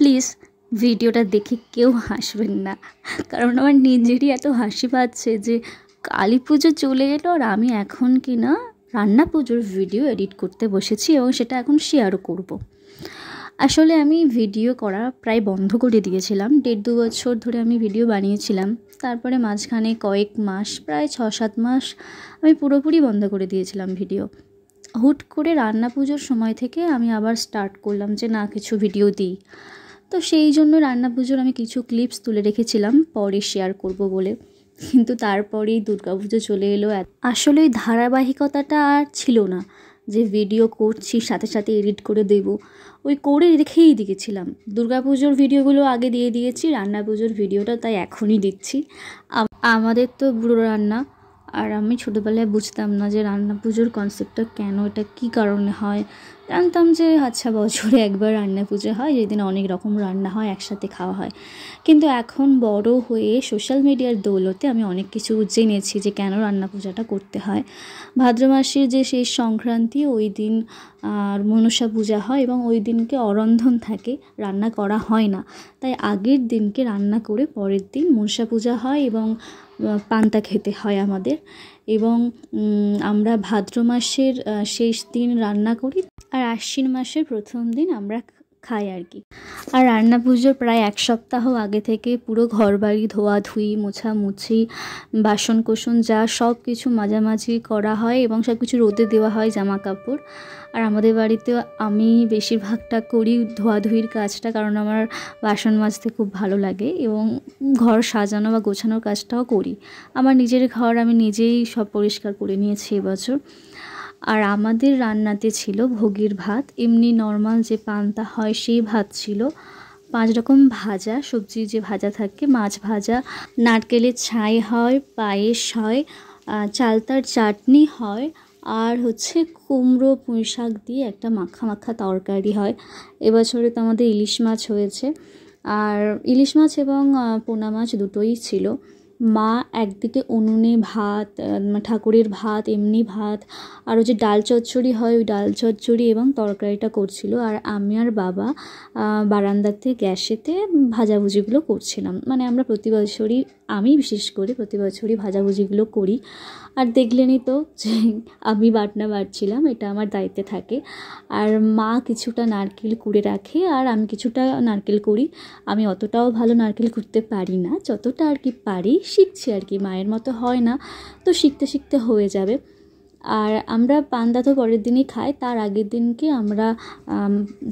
Please ভিডিওটা দেখে কেউ হাসবেন না, কারণ আমার নিজেরই এত হাসি পাচ্ছে যে কালী পুজো চলে এলো আর আমি এখন কি না রান্না পুজোর ভিডিও এডিট করতে বসেছি এবং সেটা এখন শেয়ারও করব। আসলে আমি ভিডিও করা প্রায় বন্ধ করে দিয়েছিলাম, 1.5-2 বছর ধরে আমি ভিডিও বানিয়েছিলাম, তারপরে মাঝখানে কয়েক মাস প্রায় 6-7 মাস আমি পুরোপুরি বন্ধ করে দিয়েছিলাম ভিডিও। হুট করে রান্না পুজোর সময় থেকে আমি আবার স্টার্ট করলাম যে না কিছু ভিডিও দিই। তো সেই জন্য রান্না পুজোর আমি কিছু ক্লিপস তুলে রেখেছিলাম পরে শেয়ার করব বলে, কিন্তু তারপরেই দুর্গাপুজো চলে এলো। আসলে ওই ধারাবাহিকতাটা আর ছিল না যে ভিডিও করছি সাথে সাথে এডিট করে দেব, ওই করে রেখেই দিয়েছিলাম। দুর্গাপুজোর ভিডিওগুলো আগে দিয়ে দিয়েছি, রান্না পুজোর ভিডিওটা তাই এখনই দিচ্ছি। আমাদের তো বুড়ো রান্না, আর আমি ছোটোবেলায় বুঝতাম না যে রান্না পুজোর কনসেপ্টটা কেন, এটা কী কারণে হয়। জানতাম যে আচ্ছা বছরে একবার রান্না পুজো হয়, যেদিন অনেক রকম রান্না হয়, একসাথে খাওয়া হয়। কিন্তু এখন বড় হয়ে সোশ্যাল মিডিয়ার দৌলতে আমি অনেক কিছু জেনেছি যে কেন রান্না পূজাটা করতে হয়। ভাদ্র মাসের যে শেষ সংক্রান্তি ওই দিন মনসা পূজা হয় এবং ওই দিনকে অরন্ধন থাকে, রান্না করা হয় না। তাই আগের দিনকে রান্না করে পরের দিন মনসা পূজা হয় এবং পান্তা খেতে হয় আমাদের। এবং আমরা ভাদ্র মাসের শেষ দিন রান্না করি আর আশ্বিন মাসের প্রথম দিন আমরা খাই আর কি। আর রান্না পুজোর প্রায় 1 সপ্তাহ আগে থেকে পুরো ঘরবাড়ি ধোয়াধুয়ি, মোছামুছি, বাসন কোসন যা সব কিছু মাঝামাঝি করা হয় এবং সব কিছু রোদে দেওয়া হয়, জামা কাপড়। আর আমাদের বাড়িতে আমি বেশিরভাগটা করি ধোয়াধুয়ির কাজটা, কারণ আমার বাসন মাজতে খুব ভালো লাগে এবং ঘর সাজানো বা গোছানোর কাজটাও করি। আমার নিজের ঘর আমি নিজেই সব পরিষ্কার করে নিয়েছি এবছর। আর আমাদের রান্নাতে ছিল ভোগের ভাত, এমনি নর্মাল যে পান্তা হয় সেই ভাত ছিল, 5 রকম ভাজা, সবজি যে ভাজা থাকে, মাছ ভাজা, নারকেলের ছাই হয়, পায়েস হয়, চালতার চাটনি হয়, আর হচ্ছে কুমড়ো পুঁই শাক দিয়ে একটা মাখা মাখা তরকারি হয়। এবছরে তো আমাদের ইলিশ মাছ হয়েছে, আর ইলিশ মাছ এবং পোনা মাছ দুটোই ছিল। মা একদিকে উনুনে ভাত, ঠাকুরের ভাত, এমনি ভাত, আর যে ডাল চচ্চড়ি হয় ওই ডাল চচ্চড়ি এবং তরকারিটা করছিল, আর আমি আর বাবা বারান্দাতে গ্যাসেতে ভাজাভুজিগুলো করছিলাম। মানে আমরা প্রতি বছরই, আমি বিশেষ করে প্রতি বছরই ভাজাভুজিগুলো করি। আর দেখলেনই তো যে আমি বাটনা বাটছিলাম, এটা আমার দায়িত্বে থাকে। আর মা কিছুটা নারকেল কুড়ে রাখে আর আমি কিছুটা নারকেল করি। আমি অতটাও ভালো নারকেল কুড়তে পারি না, যতটা আর কি পারি শিখছি আর কি, মায়ের মতো হয় না, তো শিখতে শিখতে হয়ে যাবে। আর আমরা পান্তা তো পরের দিনই খাই, তার আগের দিনকে আমরা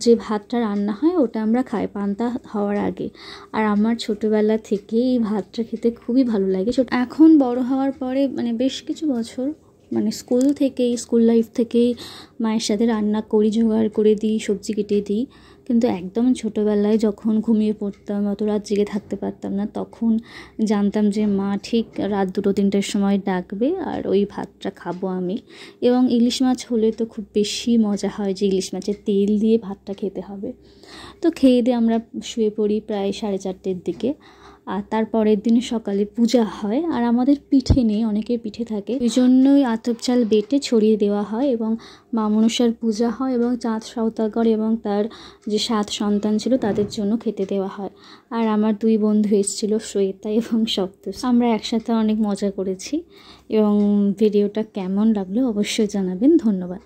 যে ভাতটা রান্না হয় ওটা আমরা খাই পান্তা হওয়ার আগে। আর আমার ছোটোবেলা থেকেই এই ভাতটা খেতে খুবই ভালো লাগে। এখন বড় হওয়ার পরে মানে বেশ কিছু বছর, মানে স্কুল লাইফ থেকেই মায়ের সাথে রান্না করি, জোগাড় করে দিই, সবজি কেটে দিই। কিন্তু একদম ছোটোবেলায় যখন ঘুমিয়ে পড়তাম, অত রাত জেগে থাকতে পারতাম না, তখন জানতাম যে মা ঠিক রাত 2-3টের সময় ডাকবে আর ওই ভাতটা খাবো আমি। এবং ইলিশ মাছ হলে তো খুব বেশি মজা হয় যে ইলিশ মাছের তেল দিয়ে ভাতটা খেতে হবে। তো খেয়ে দিয়ে আমরা শুয়ে পড়ি প্রায় 4:30টের দিকে। আর তারপরের দিন সকালে পূজা হয়, আর আমাদের পিঠে নেই, অনেকের পিঠে থাকে, ওই জন্যই আতপ চাল বেটে ছড়িয়ে দেওয়া হয় এবং মা মনসার পূজা হয় এবং চাঁদ সওদাগর এবং তার যে 7 সন্তান ছিল তাদের জন্য খেতে দেওয়া হয়। আর আমার 2 বন্ধু এসেছিল, শ্বেতা এবং সপ্তর্ষি, আমরা একসাথে অনেক মজা করেছি। এবং ভিডিওটা কেমন লাগলো অবশ্যই জানাবেন। ধন্যবাদ।